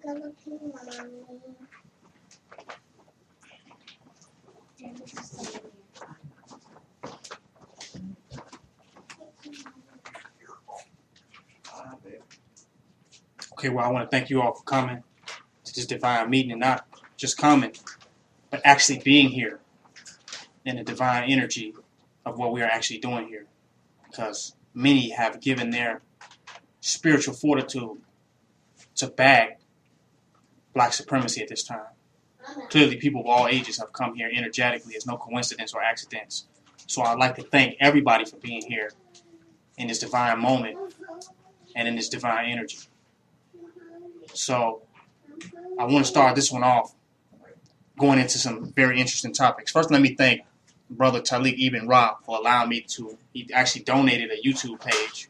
Okay, well, I want to thank you all for coming to this divine meeting, and not just coming, but actually being here in the divine energy of what we are actually doing here. Because many have given their spiritual fortitude to bag black supremacy at this time. Clearly, people of all ages have come here energetically. It's no coincidence or accidents. So I'd like to thank everybody for being here in this divine moment and in this divine energy. So I want to start this one off going into some very interesting topics. First, let me thank Brother Talik Ibn Ra for allowing me to. He actually donated a YouTube page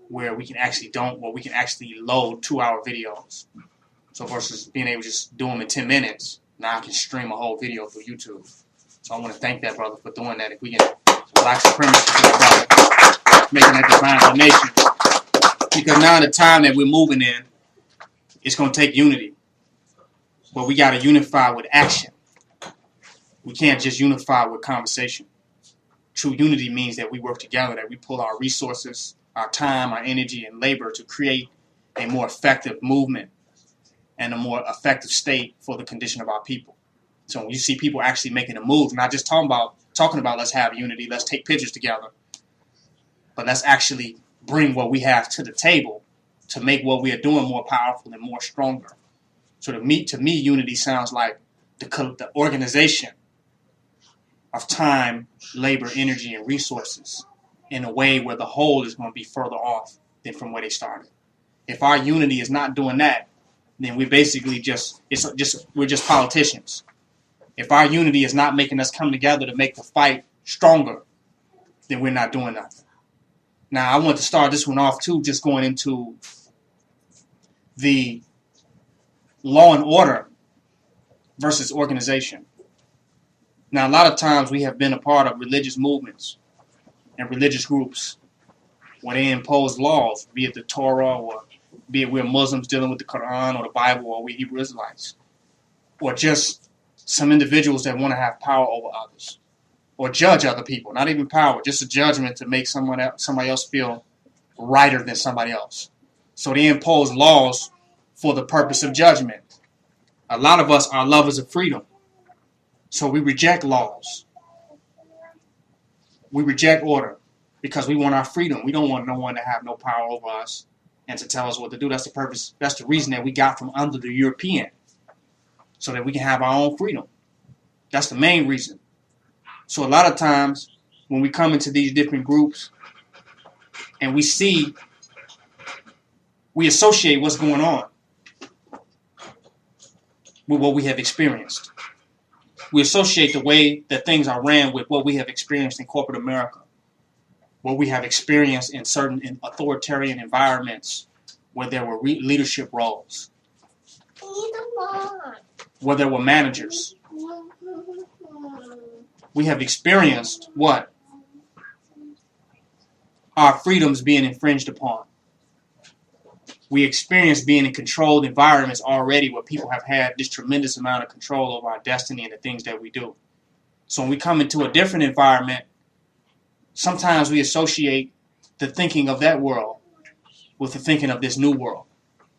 where we can actually load 2-hour videos. So versus being able to just do them in 10 minutes, now I can stream a whole video through YouTube. So I want to thank that brother for doing that. If we can black supremacy for that brother, making that divine donation. Because now the time that we're moving in, it's going to take unity. But we got to unify with action. We can't just unify with conversation. True unity means that we work together, that we pull our resources, our time, our energy, and labor to create a more effective movement and a more effective state for the condition of our people. So when you see people actually making a move, not just talking about let's have unity, let's take pictures together, but let's actually bring what we have to the table to make what we are doing more powerful and more stronger. So to me, unity sounds like the organization of time, labor, energy, and resources in a way where the whole is going to be further off than from where they started. If our unity is not doing that, then we basically we're just politicians. If our unity is not making us come together to make the fight stronger, then we're not doing nothing. Now, I want to start this one off, too, just going into the law and order versus organization. Now, a lot of times we have been a part of religious movements and religious groups where they impose laws, be it the Torah or be it we're Muslims dealing with the Quran or the Bible, or we're Hebrew Israelites, or just some individuals that want to have power over others, or judge other people. Not even power, just a judgment to make somebody else feel righter than somebody else. So they impose laws for the purpose of judgment. A lot of us are lovers of freedom, so we reject laws. We reject order because we want our freedom. We don't want no one to have no power over us and to tell us what to do. That's the purpose. That's the reason that we got from under the European, so that we can have our own freedom. That's the main reason. So a lot of times when we come into these different groups and we associate what's going on with what we have experienced. We associate the way that things are ran with what we have experienced in corporate America, what we have experienced in certain authoritarian environments where there were leadership roles, where there were managers. We have experienced what? Our freedoms being infringed upon. We experience being in controlled environments already where people have had this tremendous amount of control over our destiny and the things that we do. So when we come into a different environment, sometimes we associate the thinking of that world with the thinking of this new world.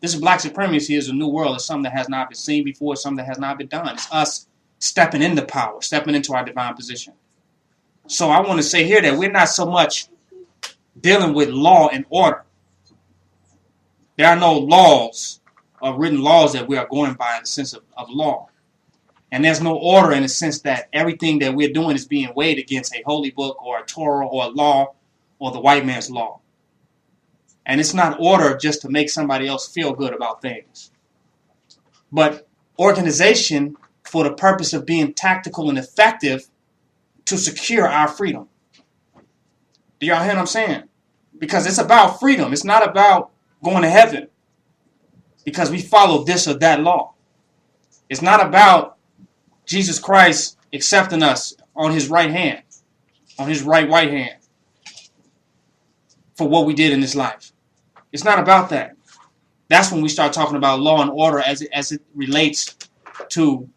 This black supremacy is a new world. It's something that has not been seen before. It's something that has not been done. It's us stepping into power, stepping into our divine position. So I want to say here that we're not so much dealing with law and order. There are no laws or written laws that we are going by in the sense of law. And there's no order in the sense that everything that we're doing is being weighed against a holy book or a Torah or a law or the white man's law. And it's not order just to make somebody else feel good about things, but organization for the purpose of being tactical and effective to secure our freedom. Do y'all hear what I'm saying? Because it's about freedom. It's not about going to heaven because we follow this or that law. It's not about Jesus Christ accepting us on his right hand, on his right hand for what we did in this life. It's not about that. That's when we start talking about law and order as it relates to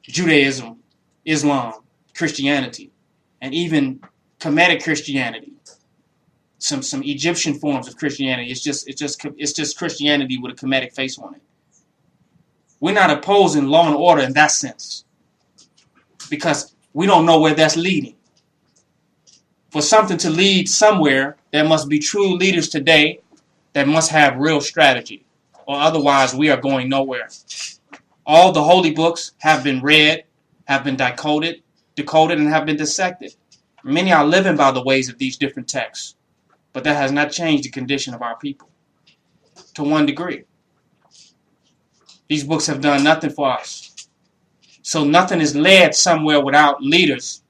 Judaism, Islam, Christianity, and even Kemetic Christianity. Some Egyptian forms of Christianity. It's just Christianity with a Kemetic face on it. We're not opposing law and order in that sense, because we don't know where that's leading. For something to lead somewhere, there must be true leaders today that must have real strategy, or otherwise we are going nowhere. All the holy books have been read, have been decoded, and have been dissected. Many are living by the ways of these different texts, but that has not changed the condition of our people to one degree. These books have done nothing for us. So nothing is led somewhere without leaders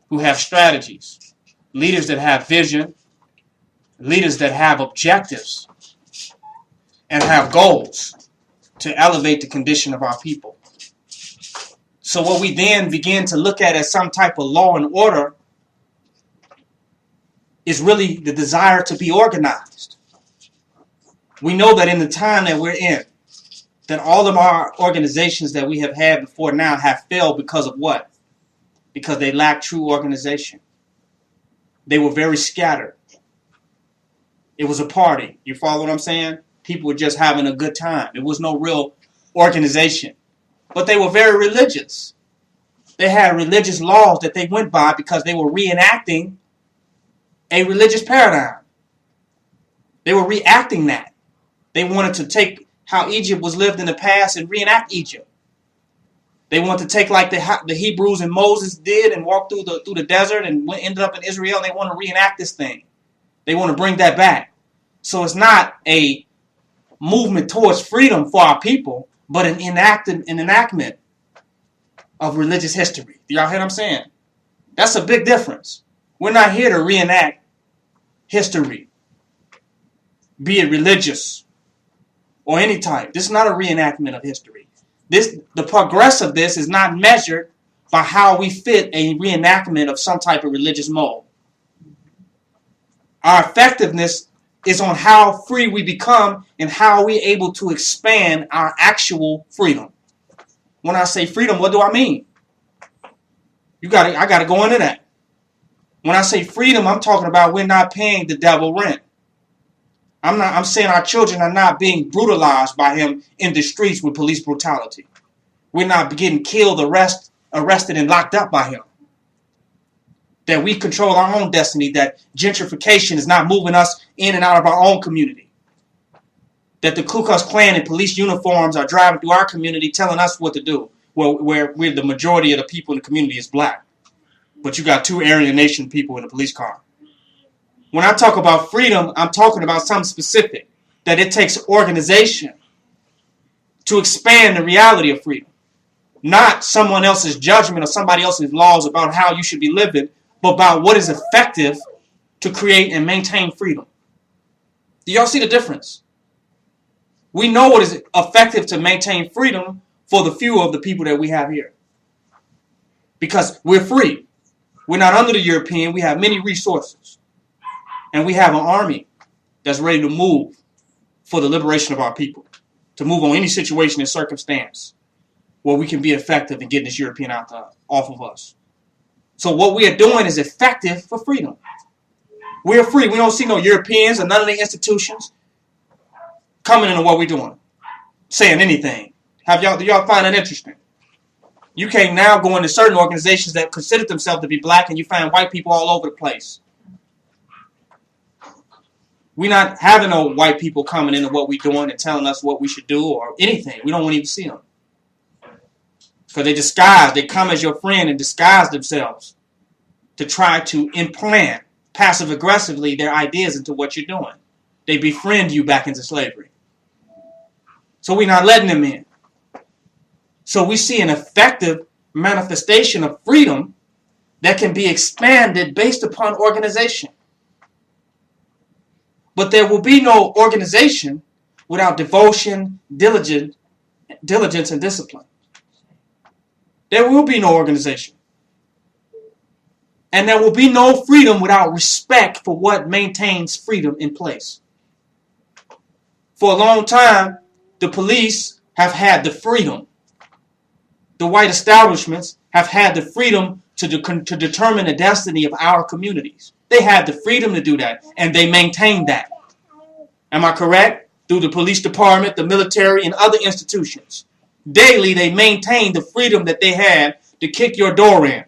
who have strategies, leaders that have vision, leaders that have objectives and have goals to elevate the condition of our people. So what we then begin to look at as some type of law and order is really the desire to be organized. We know that in the time that we're in, that all of our organizations that we have had before now have failed because of what? Because they lack true organization. They were very scattered. It was a party. You follow what I'm saying? People were just having a good time. There was no real organization. But they were very religious. They had religious laws that they went by because they were reenacting a religious paradigm. They were reacting that. They wanted to take how Egypt was lived in the past and reenact Egypt. They want to take like the Hebrews and Moses did and walk through the desert and ended up in Israel. And they want to reenact this thing. They want to bring that back. So it's not a movement towards freedom for our people, but an enactment of religious history. Do y'all hear what I'm saying? That's a big difference. We're not here to reenact history, be it religious or any type. This is not a reenactment of history. The progress of this is not measured by how we fit a reenactment of some type of religious mold. Our effectiveness is on how free we become and how we're able to expand our actual freedom. When I say freedom, what do I mean? I gotta go into that. When I say freedom, I'm talking about we're not paying the devil rent. I'm saying our children are not being brutalized by him in the streets with police brutality. We're not getting killed, arrested, and locked up by him. That we control our own destiny, that gentrification is not moving us in and out of our own community. That the Ku Klux Klan in police uniforms are driving through our community telling us what to do, where the majority of the people in the community is black. But you got two Aryan Nation people in a police car. When I talk about freedom, I'm talking about something specific. That it takes organization to expand the reality of freedom. Not someone else's judgment or somebody else's laws about how you should be living, but about what is effective to create and maintain freedom. Do y'all see the difference? We know what is effective to maintain freedom for the few of the people that we have here. Because we're free. We're not under the European. We have many resources. And we have an army that's ready to move for the liberation of our people. To move on any situation and circumstance where we can be effective in getting this European off of us. So what we are doing is effective for freedom. We're free. We don't see no Europeans or none of the institutions coming into what we're doing, saying anything. Do y'all find that interesting? You can now go into certain organizations that consider themselves to be black and you find white people all over the place. We're not having no white people coming into what we're doing and telling us what we should do or anything. We don't want to even see them. Because they come as your friend and disguise themselves to try to implant passive-aggressively their ideas into what you're doing. They befriend you back into slavery. So we're not letting them in. So we see an effective manifestation of freedom that can be expanded based upon organization. But there will be no organization without devotion, diligence, and discipline. There will be no organization. And there will be no freedom without respect for what maintains freedom in place. For a long time, The police have had the freedom. The white establishments have had the freedom to determine the destiny of our communities. They had the freedom to do that, and they maintained that. Am I correct? Through the police department, the military, and other institutions. Daily, they maintained the freedom that they had to kick your door in,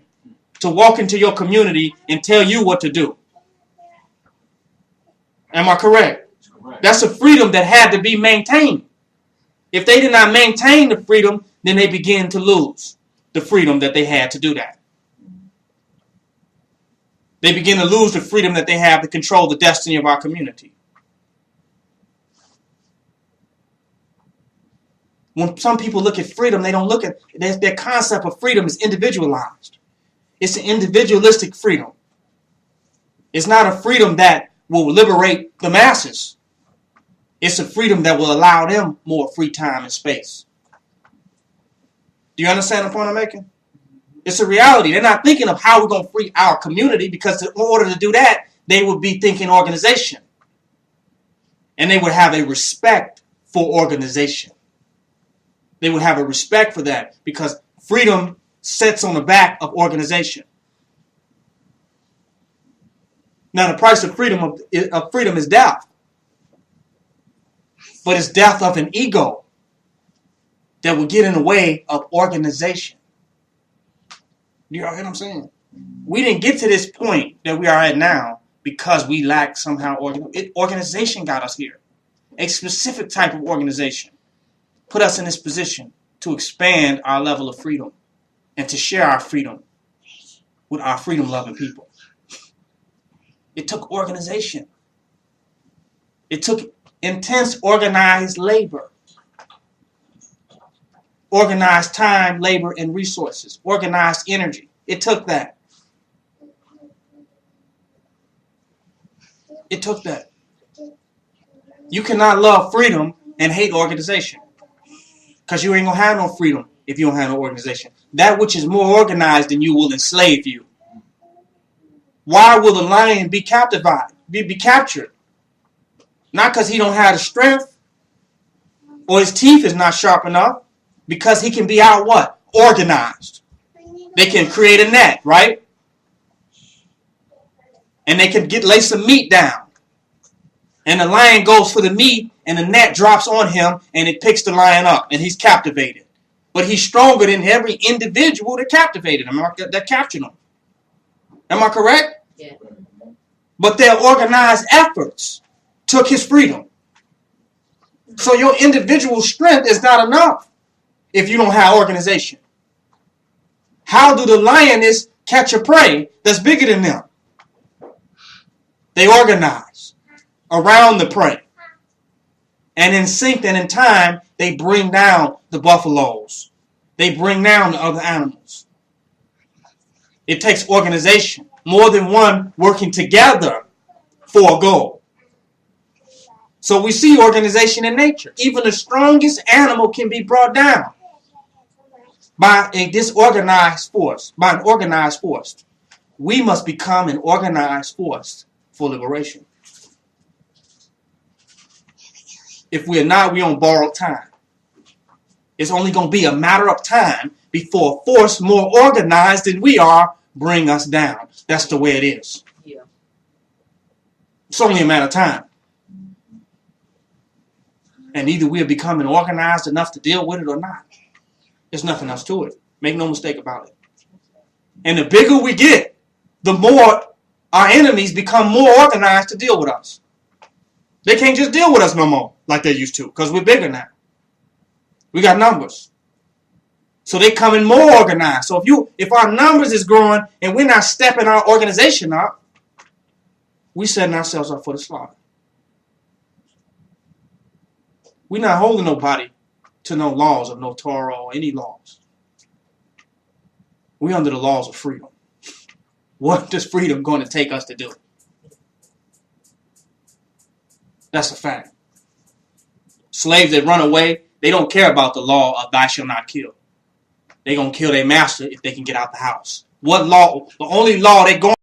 to walk into your community and tell you what to do. Am I correct? That's a freedom that had to be maintained. If they did not maintain the freedom, then they begin to lose the freedom that they had to do that. They begin to lose the freedom that they have to control the destiny of our community. When some people look at freedom, they don't look at their concept of freedom is individualized. It's an individualistic freedom. It's not a freedom that will liberate the masses. It's a freedom that will allow them more free time and space. Do you understand the point I'm making? It's a reality. They're not thinking of how we're going to free our community, because in order to do that, they would be thinking organization. And they would have a respect for organization. They would have a respect for that, because freedom sits on the back of organization. Now, the price of freedom is death. But it's death of an ego that will get in the way of organization. Do y'all hear what I'm saying? We didn't get to this point that we are at now because we lack somehow organization got us here. A specific type of organization put us in this position to expand our level of freedom and to share our freedom with our freedom-loving people. It took organization. It took intense organized labor. Organized time, labor, and resources. Organized energy. It took that. It took that. You cannot love freedom and hate organization, because you ain't going to have no freedom if you don't have no organization. That which is more organized than you will enslave you. Why will the lion be captured? Not because he don't have the strength or his teeth is not sharp enough, because he can be out what? Organized. They can create a net, right? And they can lay some meat down. And the lion goes for the meat, and the net drops on him, and it picks the lion up, and he's captivated. But he's stronger than every individual that captivated him, that captured him. Am I correct? Yeah. But their organized efforts took his freedom. So your individual strength is not enough if you don't have organization. How do the lioness catch a prey that's bigger than them? They organize around the prey. And in sync and in time, they bring down the buffaloes. They bring down the other animals. It takes organization. More than one working together for a goal. So we see organization in nature. Even the strongest animal can be brought down by a disorganized force, by an organized force. We must become an organized force for liberation. If we are not, we're on borrowed time. It's only going to be a matter of time before a force more organized than we are bring us down. That's the way it is. Yeah. It's only a matter of time. And either we are becoming organized enough to deal with it or not. There's nothing else to it. Make no mistake about it. And the bigger we get, the more our enemies become more organized to deal with us. They can't just deal with us no more like they used to, because we're bigger now. We got numbers. So they come in more organized. So if our numbers is growing and we're not stepping our organization up, we're setting ourselves up for the slaughter. We're not holding nobody to no laws of no Torah or any laws. We're under the laws of freedom. What is freedom going to take us to do? That's a fact. Slaves that run away, they don't care about the law of thou shalt not kill. They're going to kill their master if they can get out the house. What law? The only law they're going